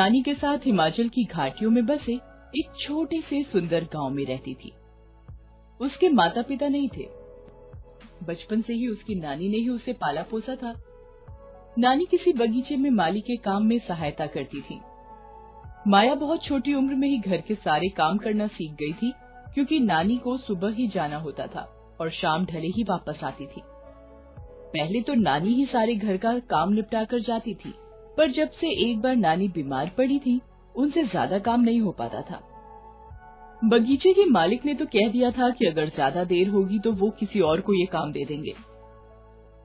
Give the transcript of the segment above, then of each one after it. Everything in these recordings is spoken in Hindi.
नानी के साथ हिमाचल की घाटियों में बसे एक छोटे से सुंदर गांव में रहती थी। उसके माता पिता नहीं थे। बचपन से ही उसकी नानी ने ही उसे पाला पोसा था। नानी किसी बगीचे में माली के काम में सहायता करती थी। माया बहुत छोटी उम्र में ही घर के सारे काम करना सीख गई थी, क्योंकि नानी को सुबह ही जाना होता था और शाम ढले ही वापस आती थी। पहले तो नानी ही सारे घर का काम निपटा कर जाती थी, पर जब से एक बार नानी बीमार पड़ी थी, उनसे ज्यादा काम नहीं हो पाता था। बगीचे के मालिक ने तो कह दिया था कि अगर ज्यादा देर होगी तो वो किसी और को ये काम दे देंगे।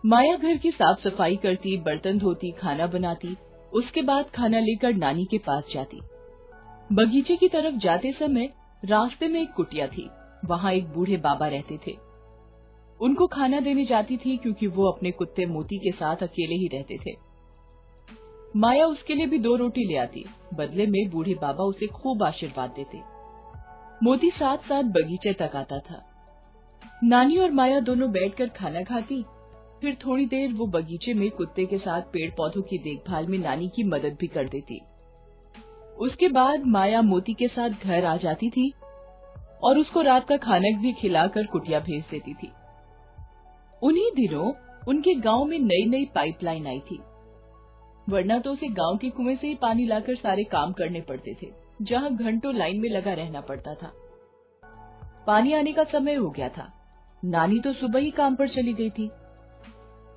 माया घर की साफ सफाई करती, बर्तन धोती, खाना बनाती, उसके बाद खाना लेकर नानी के पास जाती। बगीचे की तरफ जाते समय रास्ते में एक कुटिया थी। वहाँ एक बूढ़े बाबा रहते थे। उनको खाना देने जाती थी, क्योंकि वो अपने कुत्ते मोती के साथ अकेले ही रहते थे। माया उसके लिए भी 2 रोटी ले आती। बदले में बूढ़े बाबा उसे खूब आशीर्वाद देते। मोती साथ साथ बगीचे तक आता था। नानी और माया दोनों बैठकर खाना खाती। फिर थोड़ी देर वो बगीचे में कुत्ते के साथ पेड़ पौधों की देखभाल में नानी की मदद भी कर देती। उसके बाद माया मोती के साथ घर आ जाती थी और उसको रात का खाना भी खिलाकर कुटिया भेज देती थी। उन्हीं दिनों उनके गांव में नई नई पाइपलाइन आई थी, वरना तो उसे गांव के कुएं से ही पानी लाकर सारे काम करने पड़ते थे, जहां घंटों लाइन में लगा रहना पड़ता था। पानी आने का समय हो गया था। नानी तो सुबह ही काम पर चली गई थी।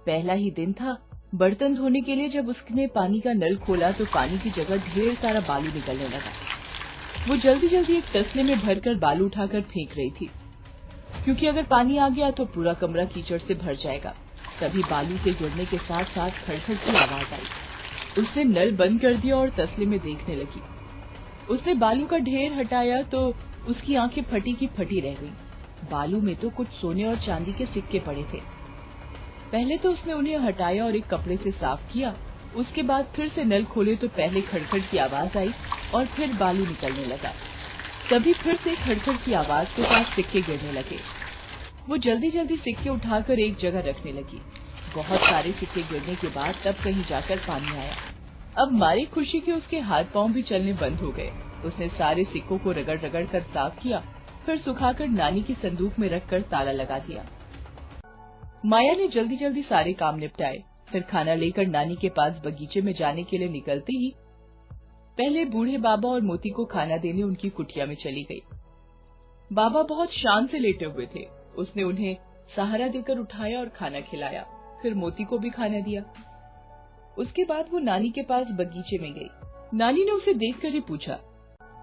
पहला ही दिन था। बर्तन धोने के लिए जब उसने पानी का नल खोला तो पानी की जगह ढेर सारा बालू निकलने लगा। वो जल्दी जल्दी एक तसले में भरकर बालू उठाकर फेंक रही थी, क्योंकि अगर पानी आ गया तो पूरा कमरा कीचड़ से भर जाएगा। तभी बालू के गिरने के साथ साथ खड़खड़ की आवाज आई। उसने नल बंद कर दिया और तसले में देखने लगी। उसने बालू का ढेर हटाया तो उसकी आंखें फटी की फटी रह गईं। बालू में तो कुछ सोने और चांदी के सिक्के पड़े थे। पहले तो उसने उन्हें हटाया और एक कपड़े से साफ किया। उसके बाद फिर से नल खोले तो पहले खड़खड़ की आवाज आई और फिर बालू निकलने लगा। तभी फिर से खड़खड़ की आवाज के साथ सिक्के गिरने लगे। वो जल्दी जल्दी सिक्के उठाकर एक जगह रखने लगी। बहुत सारे सिक्के गिरने के बाद तब कहीं जाकर पानी आया। अब मारी खुशी के उसके हाथ पांव भी चलने बंद हो गए। उसने सारे सिक्कों को रगड़ रगड़ कर साफ किया, फिर सुखाकर नानी की संदूक में रखकर ताला लगा दिया। माया ने जल्दी जल्दी सारे काम निपटाए। फिर खाना लेकर नानी के पास बगीचे में जाने के लिए निकलते ही पहले बूढ़े बाबा और मोती को खाना देने उनकी कुटिया में चली गई। बाबा बहुत शान से लेटे हुए थे। उसने उन्हें सहारा देकर उठाया और खाना खिलाया। फिर मोती को भी खाना दिया। उसके बाद वो नानी के पास बगीचे में गई। नानी ने उसे देखकर ही पूछा,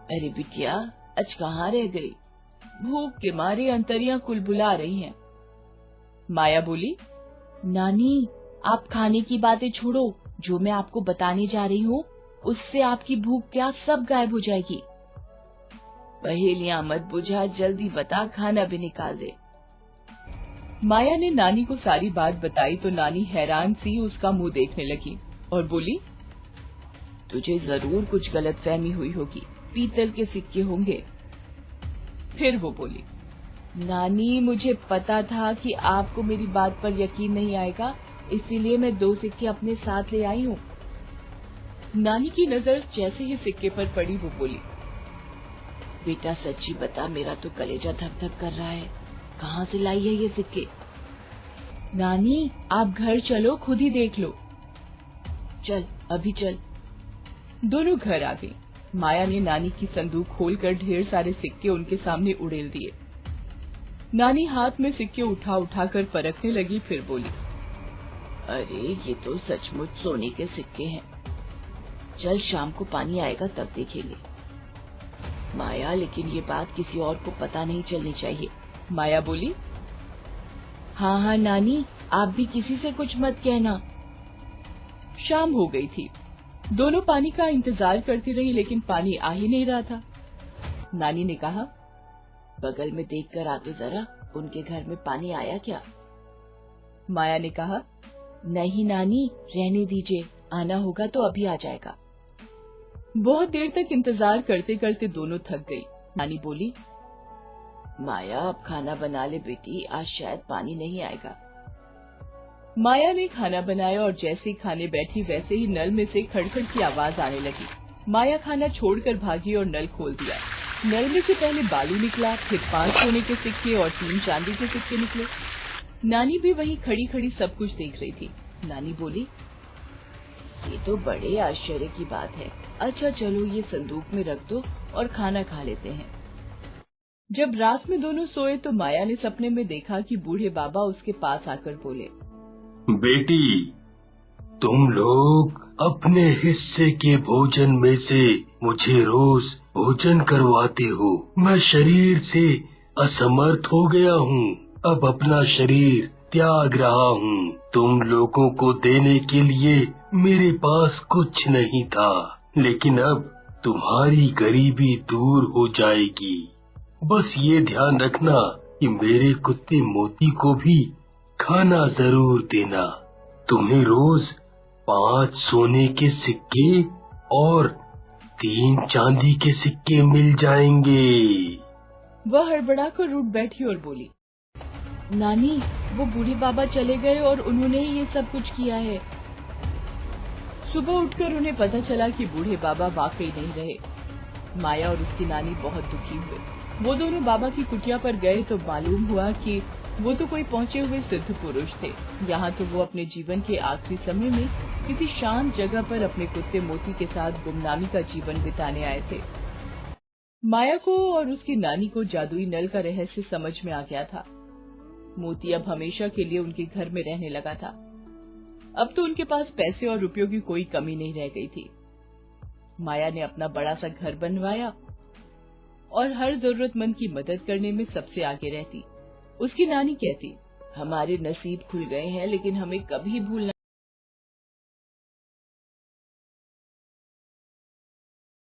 अरे बिटिया, आज कहाँ रह गई? भूख के मारे अंतरियां कुलबुला रही हैं। माया बोली, नानी, आप खाने की बातें छोड़ो। जो मैं आपको बताने जा रही हूँ उससे आपकी भूख प्यास सब गायब हो जाएगी। पहेलियां मत बुझा, जल्दी बता, खाना भी निकाल दे। माया ने नानी को सारी बात बताई तो नानी हैरान सी उसका मुंह देखने लगी और बोली, तुझे जरूर कुछ गलतफहमी हुई होगी, पीतल के सिक्के होंगे। फिर वो बोली, नानी, मुझे पता था कि आपको मेरी बात पर यकीन नहीं आएगा, इसीलिए मैं 2 सिक्के अपने साथ ले आई हूँ। नानी की नजर जैसे ही सिक्के पर पड़ी वो बोली, बेटा सच्ची बता, मेरा तो कलेजा धक धक कर रहा है। कहाँ से लाई है ये सिक्के? नानी, आप घर चलो, खुद ही देख लो। चल, अभी चल। दोनों घर आ गई। माया ने नानी की संदूक खोलकर ढेर सारे सिक्के उनके सामने उड़ेल दिए। नानी हाथ में सिक्के उठा उठा कर परखने लगी। फिर बोली, अरे ये तो सचमुच सोने के सिक्के हैं। चल, शाम को पानी आएगा तब देखेंगे। माया, लेकिन ये बात किसी और को पता नहीं चलनी चाहिए। माया बोली, हाँ हाँ नानी, आप भी किसी से कुछ मत कहना। शाम हो गई थी। दोनों पानी का इंतजार करती रही, लेकिन पानी आ ही नहीं रहा था। नानी ने कहा, बगल में देखकर आ तो जरा, उनके घर में पानी आया क्या? माया ने कहा, नहीं नानी, रहने दीजिए, आना होगा तो अभी आ जाएगा। बहुत देर तक इंतजार करते करते दोनों थक गई। नानी बोली, माया, अब खाना बना ले बेटी, आज शायद पानी नहीं आएगा। माया ने खाना बनाया और जैसे ही खाने बैठी वैसे ही नल में से खड़खड़ की आवाज आने लगी। माया खाना छोड़कर भागी और नल खोल दिया। नल में से पहले बालू निकला, फिर 5 सोने के सिक्के और 3 चांदी के सिक्के निकले। नानी भी वहीं खड़ी खड़ी सब कुछ देख रही थी। नानी बोली, ये तो बड़े आश्चर्य की बात है। अच्छा चलो ये संदूक में रख दो और खाना खा लेते हैं। जब रात में दोनों सोए तो माया ने सपने में देखा कि बूढ़े बाबा उसके पास आकर बोले, बेटी, तुम लोग अपने हिस्से के भोजन में से मुझे रोज भोजन करवाते हो। मैं शरीर से असमर्थ हो गया हूँ, अब अपना शरीर त्याग रहा हूँ। तुम लोगों को देने के लिए मेरे पास कुछ नहीं था, लेकिन अब तुम्हारी गरीबी दूर हो जाएगी। बस ये ध्यान रखना कि मेरे कुत्ते मोती को भी खाना जरूर देना। तुम्हें रोज 5 सोने के सिक्के और 3 चांदी के सिक्के मिल जाएंगे। वह हड़बड़ाकर उठ बैठी और बोली, नानी, वो बूढ़े बाबा चले गए और उन्होंने ही ये सब कुछ किया है। सुबह उठकर उन्हें पता चला कि बूढ़े बाबा वाकई नहीं रहे। माया और उसकी नानी बहुत दुखी हुए। वो दोनों बाबा की कुटिया पर गए तो मालूम हुआ कि वो तो कोई पहुंचे हुए सिद्ध पुरुष थे। यहाँ तो वो अपने जीवन के आखिरी समय में किसी शांत जगह पर अपने कुत्ते मोती के साथ गुमनामी का जीवन बिताने आए थे। माया को और उसकी नानी को जादुई नल का रहस्य समझ में आ गया था। मोती अब हमेशा के लिए उनके घर में रहने लगा था। अब तो उनके पास पैसे और रुपयों की कोई कमी नहीं रह गई थी। माया ने अपना बड़ा सा घर बनवाया और हर जरूरतमंद की मदद करने में सबसे आगे रहती। उसकी नानी कहती, हमारे नसीब खुल गए हैं, लेकिन हमें कभी भूलना